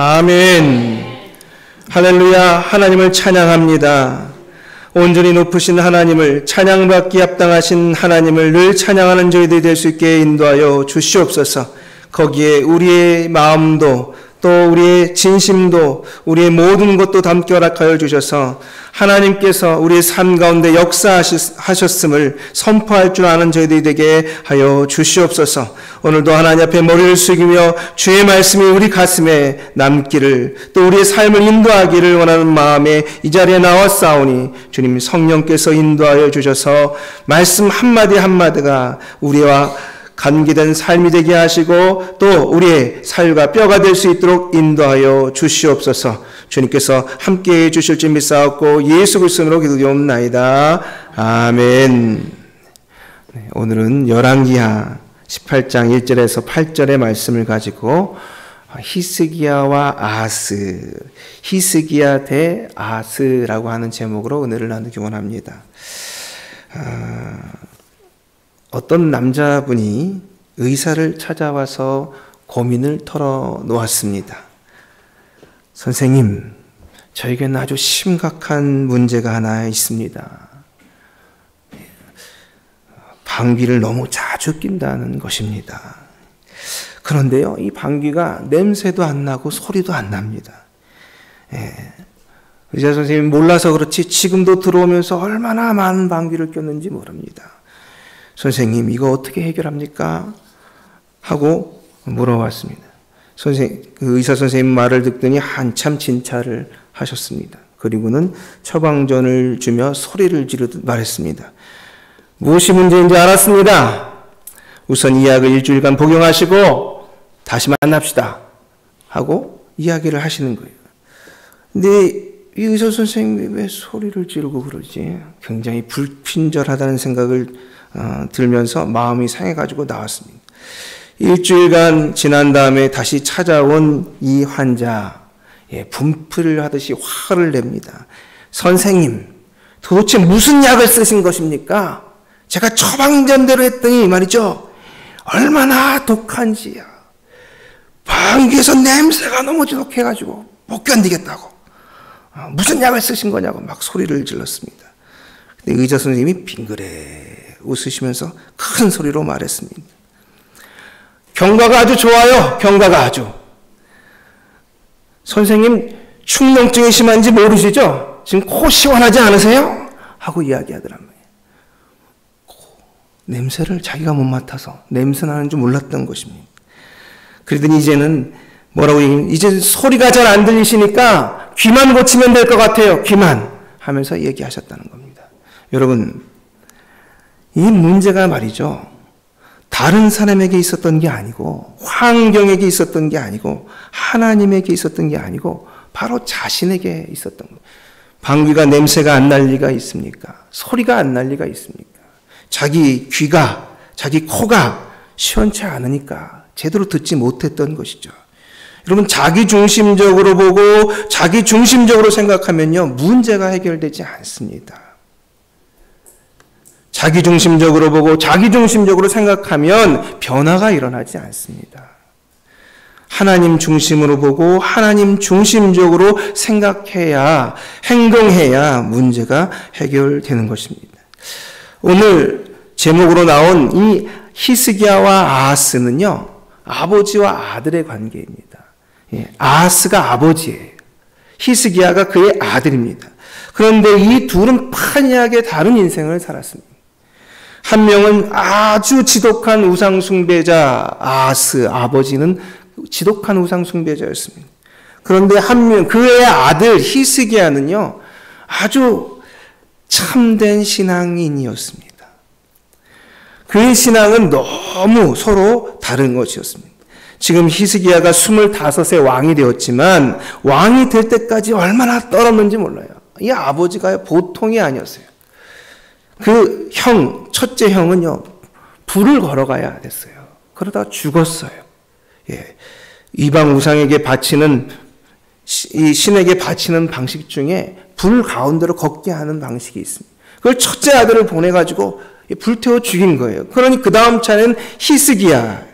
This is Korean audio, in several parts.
아멘. 할렐루야. 하나님을 찬양합니다. 온전히 높으신 하나님을, 찬양받기 합당하신 하나님을 늘 찬양하는 저희들이 될 수 있게 인도하여 주시옵소서. 거기에 우리의 마음도 또 우리의 진심도 우리의 모든 것도 담게 허락하여 주셔서 하나님께서 우리의 삶 가운데 역사하셨음을 선포할 줄 아는 저희들이 되게 하여 주시옵소서. 오늘도 하나님 앞에 머리를 숙이며 주의 말씀이 우리 가슴에 남기를, 또 우리의 삶을 인도하기를 원하는 마음에 이 자리에 나왔사오니 주님 성령께서 인도하여 주셔서 말씀 한마디 한마디가 우리와 관계된 삶이 되게 하시고 또 우리의 살과 뼈가 될 수 있도록 인도하여 주시옵소서. 주님께서 함께해 주실 줄 믿사옵고 예수 그리스도로 기도드리옵나이다. 아멘. 오늘은 열왕기하 18장 1절에서 8절의 말씀을 가지고 히스기야와 아하스, 히스기야 대 아하스라고 하는 제목으로 은혜를 나누기 원합니다. 어떤 남자분이 의사를 찾아와서 고민을 털어놓았습니다. 선생님, 저에게는 아주 심각한 문제가 하나 있습니다. 방귀를 너무 자주 낀다는 것입니다. 그런데요, 이 방귀가 냄새도 안 나고 소리도 안 납니다. 의사 선생님 몰라서 그렇지 지금도 들어오면서 얼마나 많은 방귀를 꼈는지 모릅니다. 선생님, 이거 어떻게 해결합니까? 하고 물어봤습니다. 그 의사 선생님 말을 듣더니 한참 진찰을 하셨습니다. 그리고는 처방전을 주며 소리를 지르듯 말했습니다. 무엇이 문제인지 알았습니다. 우선 이 약을 일주일간 복용하시고 다시 만납시다. 하고 이야기를 하시는 거예요. 근데 이 의사 선생님이 왜 소리를 지르고 그러지? 굉장히 불친절하다는 생각을 들면서 마음이 상해가지고 나왔습니다. 일주일간 지난 다음에 다시 찾아온 이 환자, 분풀을 하듯이 화를 냅니다. 선생님, 도대체 무슨 약을 쓰신 것입니까? 제가 처방전대로 했더니 말이죠, 얼마나 독한지요. 방귀에서 냄새가 너무 지독해가지고 못 견디겠다고. 무슨 약을 쓰신 거냐고 막 소리를 질렀습니다. 근데 의사 선생님이 빙그레 웃으시면서 큰 소리로 말했습니다. 경과가 아주 좋아요. 경과가 아주. 선생님 축농증이 심한지 모르시죠? 지금 코 시원하지 않으세요? 하고 이야기하더라고요. 냄새를 자기가 못 맡아서 냄새 나는 줄 몰랐던 것입니다. 그러더니 이제는 뭐라고 얘기하면 이제 소리가 잘 안 들리시니까 귀만 고치면 될 것 같아요. 귀만 하면서 얘기하셨다는 겁니다. 여러분, 이 문제가 말이죠, 다른 사람에게 있었던 게 아니고 환경에게 있었던 게 아니고 하나님에게 있었던 게 아니고 바로 자신에게 있었던 거예요. 방귀가 냄새가 안 날 리가 있습니까? 소리가 안 날 리가 있습니까? 자기 귀가, 자기 코가 시원치 않으니까 제대로 듣지 못했던 것이죠. 여러분, 자기중심적으로 보고 자기중심적으로 생각하면요, 문제가 해결되지 않습니다. 자기중심적으로 보고 자기중심적으로 생각하면 변화가 일어나지 않습니다. 하나님 중심으로 보고 하나님 중심적으로 생각해야, 행동해야 문제가 해결되는 것입니다. 오늘 제목으로 나온 이 히스기야와 아하스는요, 아버지와 아들의 관계입니다. 아하스가 아버지예요. 히스기야가 그의 아들입니다. 그런데 이 둘은 판이하게 다른 인생을 살았습니다. 한 명은 아주 지독한 우상숭배자, 아하스 아버지는 지독한 우상숭배자였습니다. 그런데 한 명, 그의 아들 히스기야는요, 아주 참된 신앙인이었습니다. 그의 신앙은 너무 서로 다른 것이었습니다. 지금 히스기야가 25세 왕이 되었지만 왕이 될 때까지 얼마나 떨었는지 몰라요. 이 아버지가 보통이 아니었어요. 그 첫째 형은요, 불을 걸어가야 됐어요. 그러다 죽었어요. 이방 우상에게 바치는, 이 신에게 바치는 방식 중에 불 가운데로 걷게 하는 방식이 있습니다. 그걸 첫째 아들을 보내가지고 불태워 죽인 거예요. 그러니 그 다음 차는 히스기야.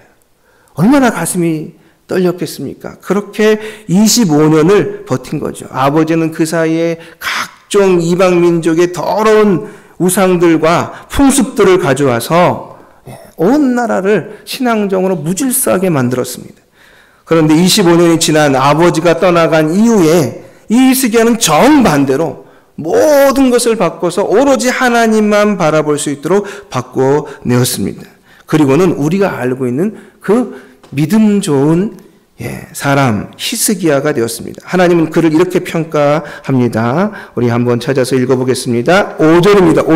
얼마나 가슴이 떨렸겠습니까? 그렇게 25년을 버틴 거죠. 아버지는 그 사이에 각종 이방 민족의 더러운 우상들과 풍습들을 가져와서 온 나라를 신앙적으로 무질서하게 만들었습니다. 그런데 25년이 지난 아버지가 떠나간 이후에 이 히스기야는 정반대로 모든 것을 바꿔서 오로지 하나님만 바라볼 수 있도록 바꿔내었습니다. 그리고는 우리가 알고 있는 그 믿음 좋은 사람 히스기야가 되었습니다. 하나님은 그를 이렇게 평가합니다. 우리 한번 찾아서 읽어보겠습니다. 5절입니다.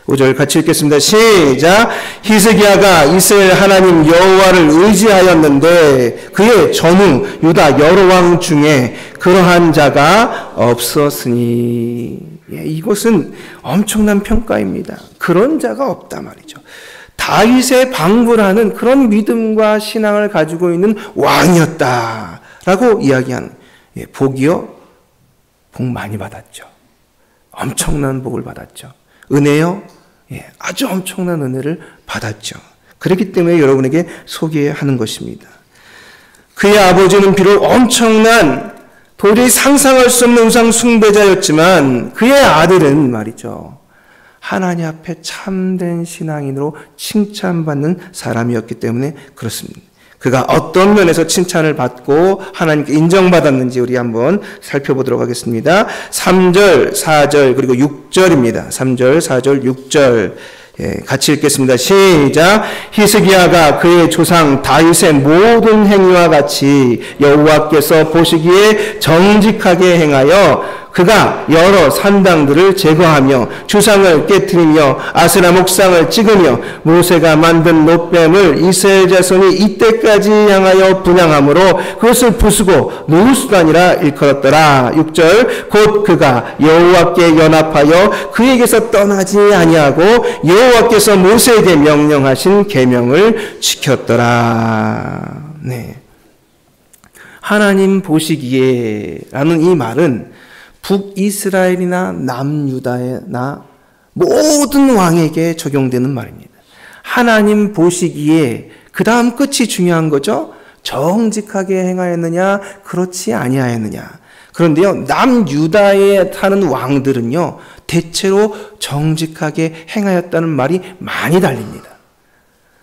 5절 같이 읽겠습니다. 시작. 히스기야가 이스라엘 하나님 여호와를 의지하였는데 그의 전후 유다 여러 왕 중에 그러한 자가 없었으니. 이것은 엄청난 평가입니다. 그런 자가 없다 말이죠. 다윗의 방불하는 그런 믿음과 신앙을 가지고 있는 왕이었다라고 이야기하는. 복이요? 복 많이 받았죠. 엄청난 복을 받았죠. 은혜요? 아주 엄청난 은혜를 받았죠. 그렇기 때문에 여러분에게 소개하는 것입니다. 그의 아버지는 비록 엄청난 도저히 상상할 수 없는 우상 숭배자였지만 그의 아들은 말이죠. 하나님 앞에 참된 신앙인으로 칭찬받는 사람이었기 때문에 그렇습니다. 그가 어떤 면에서 칭찬을 받고 하나님께 인정받았는지 우리 한번 살펴보도록 하겠습니다. 3절, 4절 그리고 6절입니다. 3절, 4절, 6절 같이 읽겠습니다. 시작. 히스기야가 그의 조상 다윗의 모든 행위와 같이 여호와께서 보시기에 정직하게 행하여 그가 여러 산당들을 제거하며 주상을 깨뜨리며 아세라 목상을 찍으며 모세가 만든 놋뱀을 이스라엘 자손이 이때까지 향하여 분향함으로 그것을 부수고 누수단이라 일컬었더라. 6절. 곧 그가 여호와께 연합하여 그에게서 떠나지 아니하고 여호와께서 모세에게 명령하신 계명을 지켰더라. 하나님 보시기에라는 이 말은 북이스라엘이나 남유다나 모든 왕에게 적용되는 말입니다. 하나님 보시기에 그 다음 끝이 중요한 거죠. 정직하게 행하였느냐 그렇지 아니하였느냐. 그런데요, 남유다에 사는 왕들은요 대체로 정직하게 행하였다는 말이 많이 달립니다.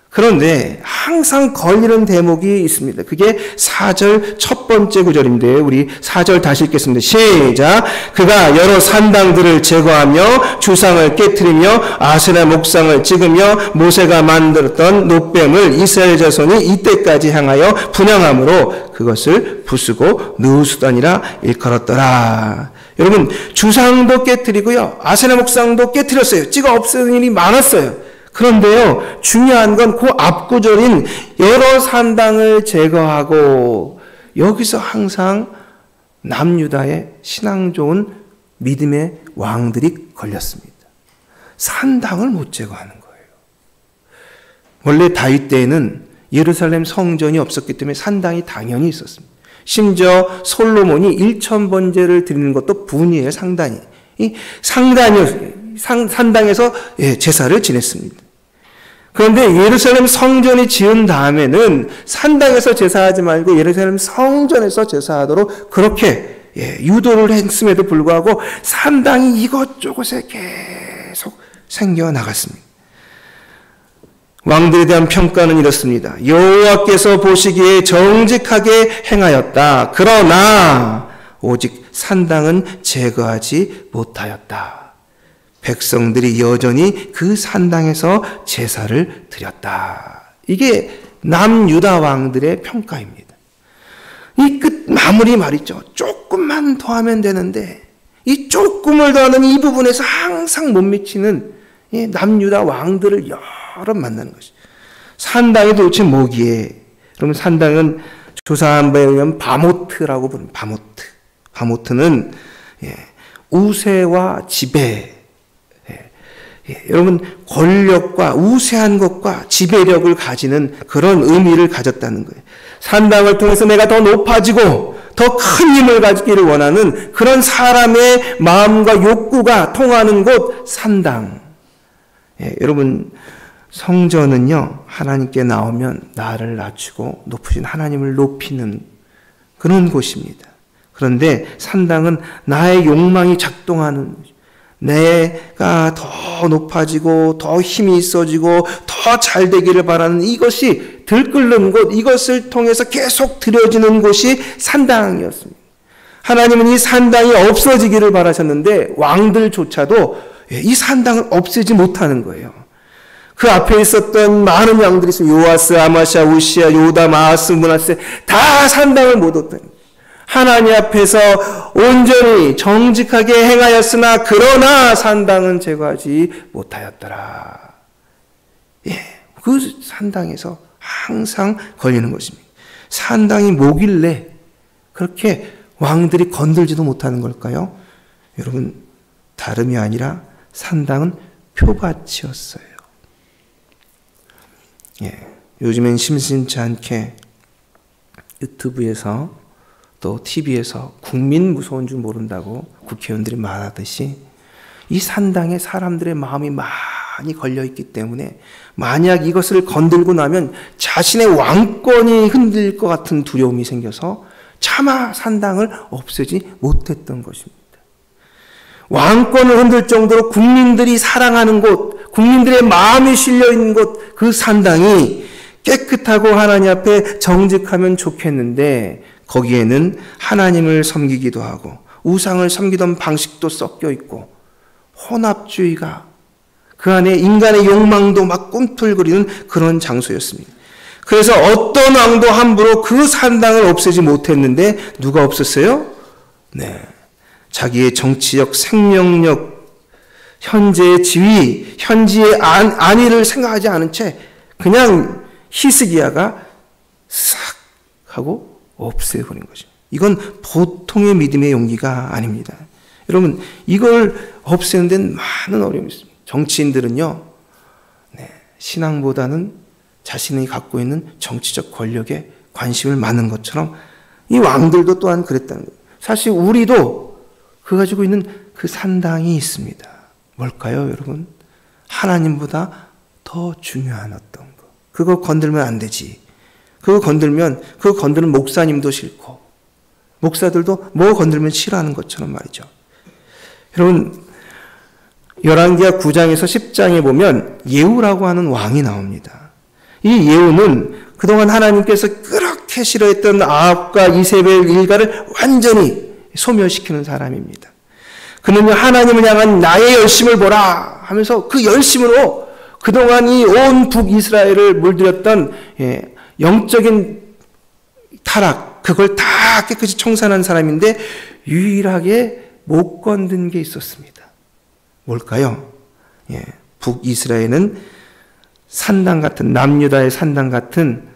그런데 항상 걸리는 대목이 있습니다. 그게 4절 첫 번째 구절인데 우리 4절 다시 읽겠습니다. 시작. 그가 여러 산당들을 제거하며 주상을 깨뜨리며 아세라 목상을 찍으며 모세가 만들었던 놋뱀을 이스라엘 자손이 이때까지 향하여 분향함으로 그것을 부수고 누수단이라 일컬었더라. 여러분, 주상도 깨뜨리고요 아세라 목상도 깨뜨렸어요. 찍어 없애는 일이 많았어요. 그런데요, 중요한 건 그 앞구절인 여러 산당을 제거하고 여기서 항상 남유다의 신앙 좋은 믿음의 왕들이 걸렸습니다. 산당을 못 제거하는 거예요. 원래 다윗 때에는 예루살렘 성전이 없었기 때문에 산당이 당연히 있었습니다. 심지어 솔로몬이 1000번제를 드리는 것도 분이에요, 상단이. 이 산당에서 제사를 지냈습니다. 그런데 예루살렘 성전이 지은 다음에는 산당에서 제사하지 말고 예루살렘 성전에서 제사하도록 그렇게 유도를 했음에도 불구하고 산당이 이것저것에 계속 생겨나갔습니다. 왕들에 대한 평가는 이렇습니다. 여호와께서 보시기에 정직하게 행하였다. 그러나 오직 산당은 제거하지 못하였다. 백성들이 여전히 그 산당에서 제사를 드렸다. 이게 남유다 왕들의 평가입니다. 이 끝 마무리 말이죠. 조금만 더 하면 되는데 이 조금을 더하는 이 부분에서 항상 못 미치는 이 남유다 왕들을 여러 만나는 것이죠. 산당이 도대체 뭐기에? 그러면 산당은 조사한 바에 의하면 바모트라고 부릅니다. 바모트. 바모트는 우세와 지배, 여러분 권력과 우세한 것과 지배력을 가지는 그런 의미를 가졌다는 거예요. 산당을 통해서 내가 더 높아지고 더 큰 힘을 가지기를 원하는 그런 사람의 마음과 욕구가 통하는 곳 산당. 여러분 성전은요, 하나님께 나오면 나를 낮추고 높으신 하나님을 높이는 그런 곳입니다. 그런데 산당은 나의 욕망이 작동하는, 내가 더 높아지고 더 힘이 있어지고 더 잘 되기를 바라는 이것이 들끓는 곳, 이것을 통해서 계속 들여지는 곳이 산당이었습니다. 하나님은 이 산당이 없어지기를 바라셨는데 왕들조차도 이 산당을 없애지 못하는 거예요. 그 앞에 있었던 많은 양들이 있어요. 요아스, 아마샤, 우시야, 요담, 아하스, 므낫세 다 산당을 못 얻던, 하나님 앞에서 온전히 정직하게 행하였으나 그러나 산당은 제거하지 못하였더라. 예, 그 산당에서 항상 걸리는 것입니다. 산당이 뭐길래 그렇게 왕들이 건들지도 못하는 걸까요? 여러분, 다름이 아니라 산당은 표밭이었어요. 예, 요즘엔 심심치 않게 유튜브에서 또 TV에서 국민 무서운 줄 모른다고 국회의원들이 말하듯이 이 산당에 사람들의 마음이 많이 걸려있기 때문에 만약 이것을 건들고 나면 자신의 왕권이 흔들릴 것 같은 두려움이 생겨서 차마 산당을 없애지 못했던 것입니다. 왕권을 흔들 정도로 국민들이 사랑하는 곳, 국민들의 마음이 실려있는 곳, 그 산당이 깨끗하고 하나님 앞에 정직하면 좋겠는데 거기에는 하나님을 섬기기도 하고 우상을 섬기던 방식도 섞여 있고 혼합주의가 그 안에 인간의 욕망도 막 꿈틀거리는 그런 장소였습니다. 그래서 어떤 왕도 함부로 그 산당을 없애지 못했는데 누가 없었어요? 네, 자기의 정치적 생명력, 현재의 지위, 현지의 안위를 생각하지 않은 채 그냥 히스기야가 싹 하고 없애버린 것입니다. 이건 보통의 믿음의 용기가 아닙니다. 여러분, 이걸 없애는 데는 많은 어려움이 있습니다. 정치인들은요, 신앙보다는 자신이 갖고 있는 정치적 권력에 관심을 많은 것처럼 이 왕들도 또한 그랬다는 거예요. 사실 우리도 그 가지고 있는 그 산당이 있습니다. 뭘까요, 여러분? 하나님보다 더 중요한 어떤 것. 그거 건들면 안 되지. 그거 건들면, 그거 건드는 목사님도 싫고, 목사들도 뭐 건들면 싫어하는 것처럼 말이죠. 여러분, 열왕기하 9장에서 10장에 보면 예후라고 하는 왕이 나옵니다. 이 예후는 그동안 하나님께서 그렇게 싫어했던 아합과 이세벨 일가를 완전히 소멸시키는 사람입니다. 그는 하나님을 향한 나의 열심을 보라 하면서 그 열심으로 그동안 이 온 북이스라엘을 물들였던 영적인 타락, 그걸 다 깨끗이 청산한 사람인데 유일하게 못 건든 게 있었습니다. 뭘까요? 북이스라엘은 산당 같은, 남유다의 산당 같은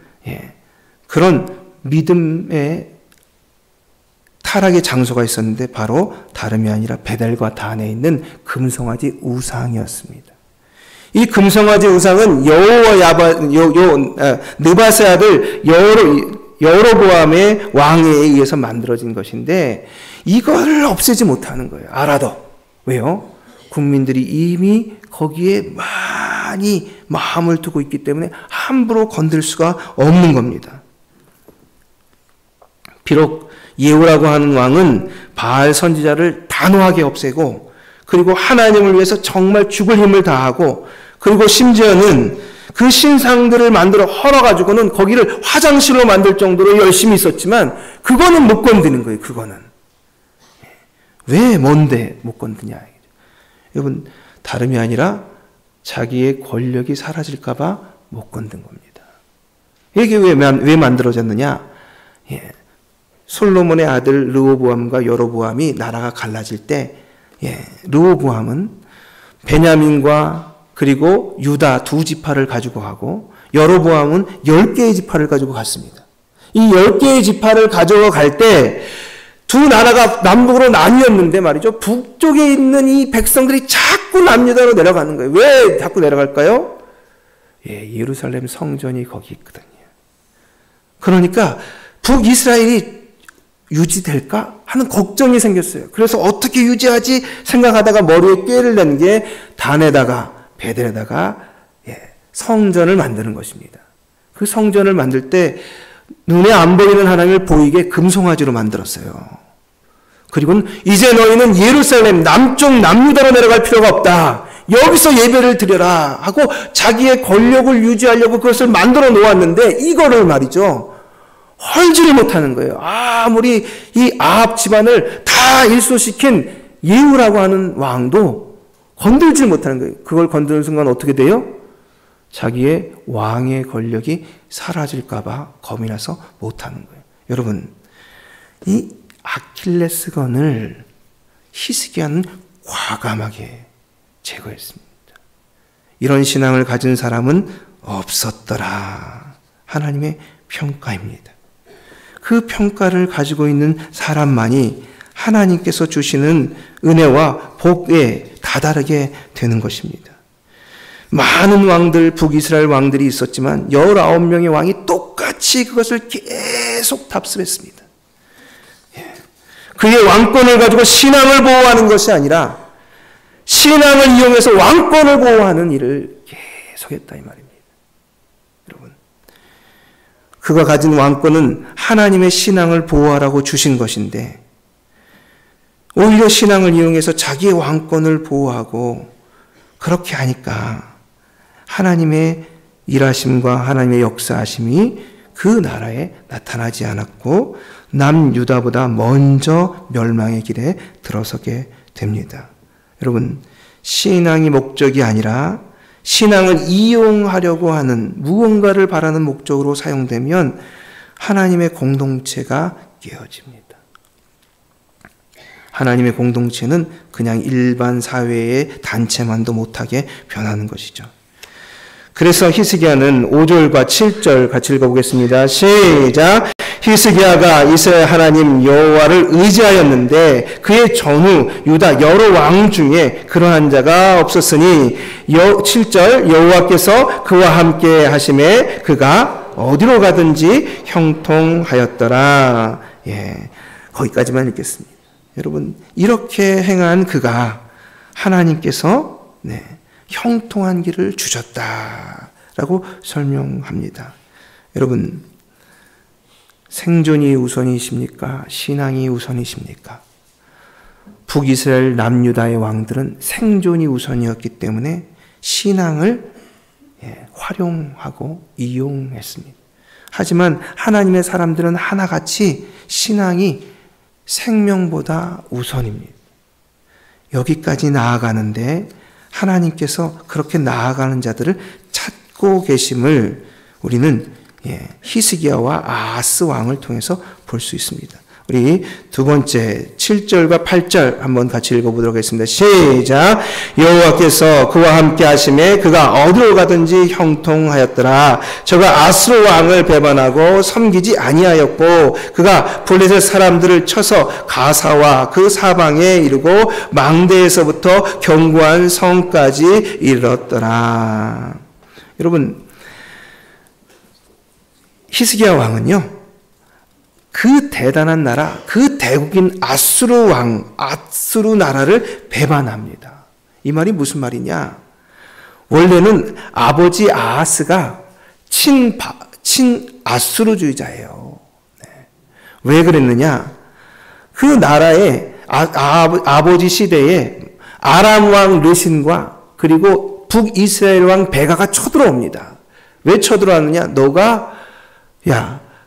그런 믿음의 타락의 장소가 있었는데 바로 다름이 아니라 베델과 단에 있는 금송아지 우상이었습니다. 이 금송아지 우상은 여호와 느밧의 아들 여로보암의 왕에 의해서 만들어진 것인데 이거를 없애지 못하는 거예요. 알아도. 왜요? 국민들이 이미 거기에 많이 마음을 두고 있기 때문에 함부로 건들 수가 없는 겁니다. 비록 예후라고 하는 왕은 바알 선지자를 단호하게 없애고 그리고 하나님을 위해서 정말 죽을 힘을 다하고 그리고 심지어는 그 신상들을 만들어 헐어가지고는 거기를 화장실로 만들 정도로 열심히 있었지만 그거는 못 건드는 거예요. 그거는. 왜 뭔데 못 건드냐. 여러분, 다름이 아니라 자기의 권력이 사라질까 봐 못 건든 겁니다. 이게 왜 만들어졌느냐. 솔로몬의 아들 르호보암과 여로보암이 나라가 갈라질 때 르호보암은 베냐민과 그리고 유다 두 지파를 가지고 가고 여로보암은 10개의 지파를 가지고 갔습니다. 이 10개의 지파를 가지고 갈 때 두 나라가 남북으로 나뉘었는데 말이죠. 북쪽에 있는 이 백성들이 자꾸 남유다로 내려가는 거예요. 왜 자꾸 내려갈까요? 예루살렘 성전이 거기 있거든요. 그러니까 북이스라엘이 유지될까 하는 걱정이 생겼어요. 그래서 어떻게 유지하지 생각하다가 머리에 꾀를 낸 게 단에다가 베델에다가 성전을 만드는 것입니다. 그 성전을 만들 때 눈에 안 보이는 하나님을 보이게 금송아지로 만들었어요. 그리고는 이제 너희는 예루살렘 남쪽 남유다로 내려갈 필요가 없다. 여기서 예배를 드려라 하고 자기의 권력을 유지하려고 그것을 만들어 놓았는데 이거를 말이죠. 헐지를 못하는 거예요. 아무리 이 아합 집안을 다 일소시킨 예후라고 하는 왕도 건들지 못하는 거예요. 그걸 건드는 순간 어떻게 돼요? 자기의 왕의 권력이 사라질까 봐 겁이 나서 못하는 거예요. 여러분, 이 아킬레스건을 히스기야는 과감하게 제거했습니다. 이런 신앙을 가진 사람은 없었더라. 하나님의 평가입니다. 그 평가를 가지고 있는 사람만이 하나님께서 주시는 은혜와 복에 다다르게 되는 것입니다. 많은 왕들, 북이스라엘 왕들이 있었지만 19명의 왕이 똑같이 그것을 계속 답습했습니다. 그의 왕권을 가지고 신앙을 보호하는 것이 아니라 신앙을 이용해서 왕권을 보호하는 일을 계속했다 이 말입니다. 여러분, 그가 가진 왕권은 하나님의 신앙을 보호하라고 주신 것인데 오히려 신앙을 이용해서 자기의 왕권을 보호하고 그렇게 하니까 하나님의 일하심과 하나님의 역사하심이 그 나라에 나타나지 않았고 남유다보다 먼저 멸망의 길에 들어서게 됩니다. 여러분, 신앙이 목적이 아니라 신앙을 이용하려고 하는 무언가를 바라는 목적으로 사용되면 하나님의 공동체가 깨어집니다. 하나님의 공동체는 그냥 일반 사회의 단체만도 못하게 변하는 것이죠. 그래서 히스기야는 5절과 7절 같이 읽어보겠습니다. 시작! 히스기야가 이스라엘 하나님 여호와를 의지하였는데 그의 전후 유다 여러 왕 중에 그러한 자가 없었으니 7절 여호와께서 그와 함께 하심에 그가 어디로 가든지 형통하였더라. 거기까지만 읽겠습니다. 여러분, 이렇게 행한 그가 하나님께서 형통한 길을 주셨다라고 설명합니다. 여러분, 생존이 우선이십니까? 신앙이 우선이십니까? 북이스라엘 남유다의 왕들은 생존이 우선이었기 때문에 신앙을 활용하고 이용했습니다. 하지만 하나님의 사람들은 하나같이 신앙이 생명보다 우선입니다. 여기까지 나아가는데 하나님께서 그렇게 나아가는 자들을 찾고 계심을 우리는 히스기야와 아하스 왕을 통해서 볼 수 있습니다. 우리 두 번째 7절과 8절 한번 같이 읽어보도록 하겠습니다. 시작! 여호와께서 그와 함께 하심에 그가 어디로 가든지 형통하였더라. 저가 아스로 왕을 배반하고 섬기지 아니하였고 그가 블레셋 사람들을 쳐서 가사와 그 사방에 이르고 망대에서부터 견고한 성까지 이르렀더라. 여러분, 히스기야 왕은요, 그 대단한 나라, 그 대국인 아수르 왕, 아수르 나라를 배반합니다. 이 말이 무슨 말이냐? 원래는 아버지 아하스가 친 아수르주의자예요. 왜 그랬느냐? 그 나라의 아버지 시대에 아람 왕 르신과 그리고 북이스라엘 왕 베가가 쳐들어옵니다. 왜 쳐들어왔느냐? 너가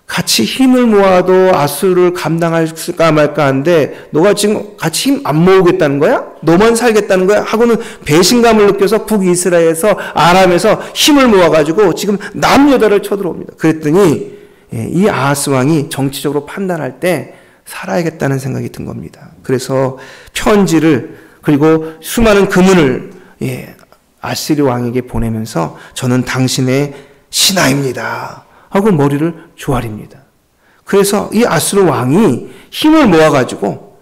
같이 힘을 모아도 아수르를 감당할까 말까 하는데 너가 지금 같이 힘 안 모으겠다는 거야? 너만 살겠다는 거야? 하고는 배신감을 느껴서 북이스라엘에서 아람에서 힘을 모아가지고 지금 남유다를 쳐들어옵니다. 그랬더니 이 아하스 왕이 정치적으로 판단할 때 살아야겠다는 생각이 든 겁니다. 그래서 편지를 그리고 수많은 금은을 아시리 왕에게 보내면서 저는 당신의 신하입니다 하고 머리를 조아립니다. 그래서 이 아수르 왕이 힘을 모아가지고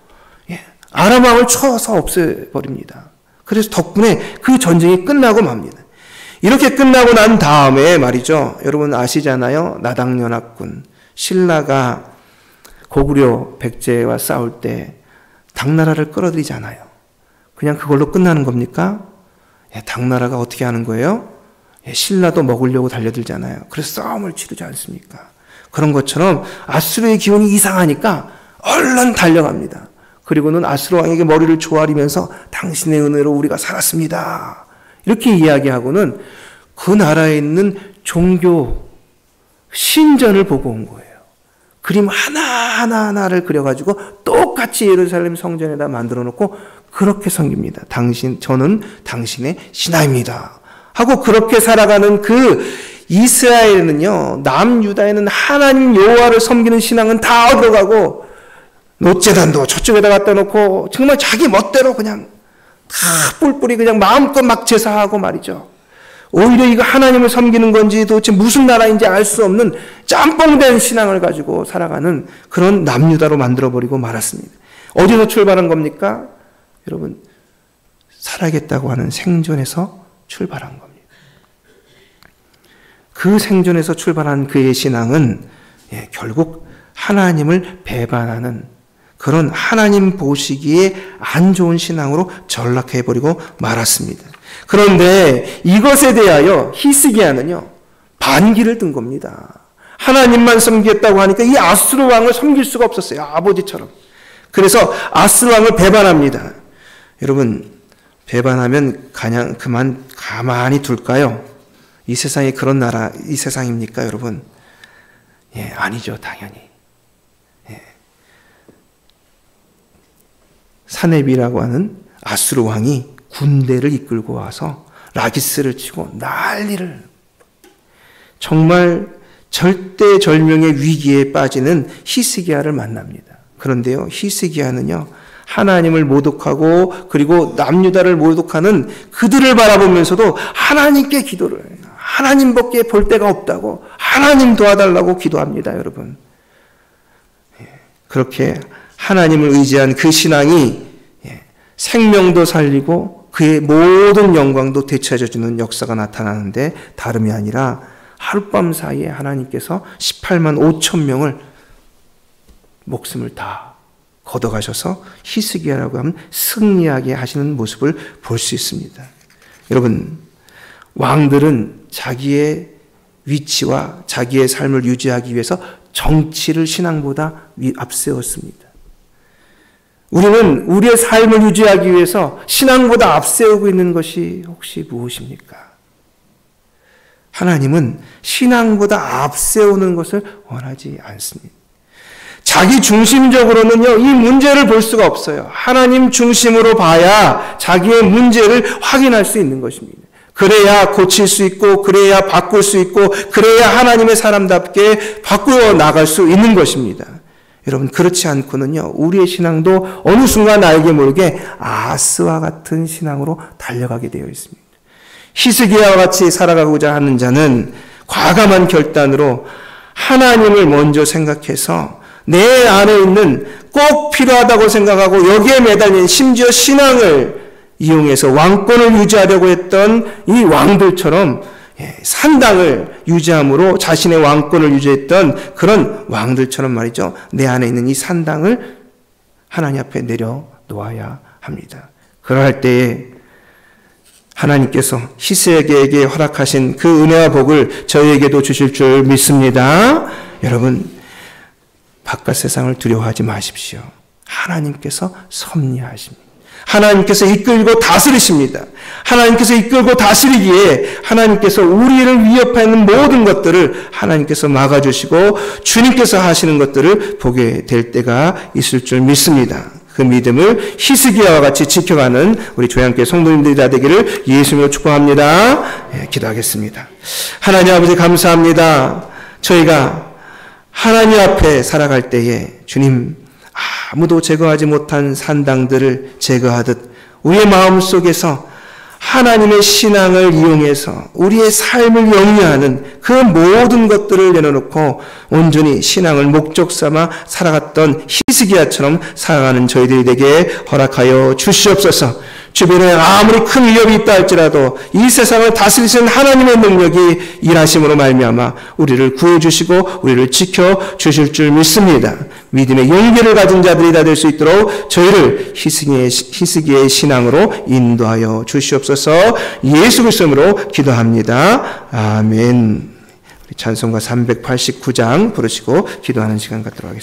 아람 왕을 쳐서 없애버립니다. 그래서 덕분에 그 전쟁이 끝나고 맙니다. 이렇게 끝나고 난 다음에 말이죠. 여러분 아시잖아요. 나당연합군 신라가 고구려 백제와 싸울 때 당나라를 끌어들이잖아요. 그냥 그걸로 끝나는 겁니까? 당나라가 어떻게 하는 거예요? 신라도 먹으려고 달려들잖아요. 그래서 싸움을 치르지 않습니까? 그런 것처럼 아수르의 기운이 이상하니까 얼른 달려갑니다. 그리고는 아수르 왕에게 머리를 조아리면서 당신의 은혜로 우리가 살았습니다. 이렇게 이야기하고는 그 나라에 있는 종교 신전을 보고 온 거예요. 그림 하나하나를 그려가지고 똑같이 예루살렘 성전에다 만들어 놓고 그렇게 섬깁니다. 저는 당신의 신하입니다. 하고 그렇게 살아가는 그 이스라엘은요, 남유다에는 하나님 여호와를 섬기는 신앙은 다 얻어가고 놋제단도 저쪽에다 갖다 놓고 정말 자기 멋대로 그냥 다 뿔뿔이 그냥 마음껏 막 제사하고 말이죠. 오히려 이거 하나님을 섬기는 건지 도대체 무슨 나라인지 알 수 없는 짬뽕된 신앙을 가지고 살아가는 그런 남유다로 만들어버리고 말았습니다. 어디서 출발한 겁니까? 여러분, 살아야겠다고 하는 생존에서 출발한 겁니다. 그 생존에서 출발한 그의 신앙은 결국 하나님을 배반하는 그런 하나님 보시기에 안 좋은 신앙으로 전락해버리고 말았습니다. 그런데 이것에 대하여 히스기야는요, 반기를 든 겁니다. 하나님만 섬기겠다고 하니까 이 아수르 왕을 섬길 수가 없었어요. 아버지처럼. 그래서 아수르 왕을 배반합니다. 여러분, 배반하면 그냥 그만 가만히 둘까요? 이 세상이 그런 나라, 이 세상입니까, 여러분? 아니죠, 당연히. 사네비라고 하는 아수르 왕이 군대를 이끌고 와서 라기스를 치고 난리를, 정말 절대절명의 위기에 빠지는 히스기야를 만납니다. 그런데요, 히스기야는요, 하나님을 모독하고 그리고 남유다를 모독하는 그들을 바라보면서도 하나님께 기도를 해요. 하나님밖에 볼 데가 없다고, 하나님 도와달라고 기도합니다, 여러분. 그렇게 하나님을 의지한 그 신앙이 생명도 살리고 그의 모든 영광도 되찾아주는 역사가 나타나는데 다름이 아니라 하룻밤 사이에 하나님께서 18만 5천 명을 목숨을 다 걷어가셔서 히스기야라고 하면 승리하게 하시는 모습을 볼 수 있습니다. 여러분, 왕들은 자기의 위치와 자기의 삶을 유지하기 위해서 정치를 신앙보다 앞세웠습니다. 우리는 우리의 삶을 유지하기 위해서 신앙보다 앞세우고 있는 것이 혹시 무엇입니까? 하나님은 신앙보다 앞세우는 것을 원하지 않습니다. 자기 중심적으로는요, 이 문제를 볼 수가 없어요. 하나님 중심으로 봐야 자기의 문제를 확인할 수 있는 것입니다. 그래야 고칠 수 있고, 그래야 바꿀 수 있고, 그래야 하나님의 사람답게 바꾸어 나갈 수 있는 것입니다. 여러분, 그렇지 않고는요, 우리의 신앙도 어느 순간 알게 모르게 아스와 같은 신앙으로 달려가게 되어 있습니다. 히스기야와 같이 살아가고자 하는 자는 과감한 결단으로 하나님을 먼저 생각해서 내 안에 있는 꼭 필요하다고 생각하고 여기에 매달린 심지어 신앙을 이용해서 왕권을 유지하려고 했던 이 왕들처럼 산당을 유지함으로 자신의 왕권을 유지했던 그런 왕들처럼 말이죠. 내 안에 있는 이 산당을 하나님 앞에 내려놓아야 합니다. 그럴 때에 하나님께서 히스기야에게 허락하신 그 은혜와 복을 저희에게도 주실 줄 믿습니다. 여러분, 바깥 세상을 두려워하지 마십시오. 하나님께서 섭리하십니다. 하나님께서 이끌고 다스리십니다. 하나님께서 이끌고 다스리기에 하나님께서 우리를 위협하는 모든 것들을 하나님께서 막아주시고 주님께서 하시는 것들을 보게 될 때가 있을 줄 믿습니다. 그 믿음을 히스기야와 같이 지켜가는 우리 조양교회 성도님들이 다 되기를 예수님으로 축복합니다. 기도하겠습니다. 하나님 아버지 감사합니다. 저희가 하나님 앞에 살아갈 때에 주님, 아무도 제거하지 못한 산당들을 제거하듯 우리의 마음속에서 하나님의 신앙을 이용해서 우리의 삶을 영위하는 그 모든 것들을 내려놓고 온전히 신앙을 목적 삼아 살아갔던 히스기야처럼 살아가는 저희들이 되게 허락하여 주시옵소서. 주변에 아무리 큰 위협이 있다 할지라도 이 세상을 다스리신 하나님의 능력이 일하심으로 말미암아 우리를 구해주시고 우리를 지켜주실 줄 믿습니다. 믿음의 용기를 가진 자들이 다 될 수 있도록 저희를 희스기의 신앙으로 인도하여 주시옵소서. 예수 그리스도로 기도합니다. 아멘. 찬송가 389장 부르시고 기도하는 시간 갖도록 하겠습니다.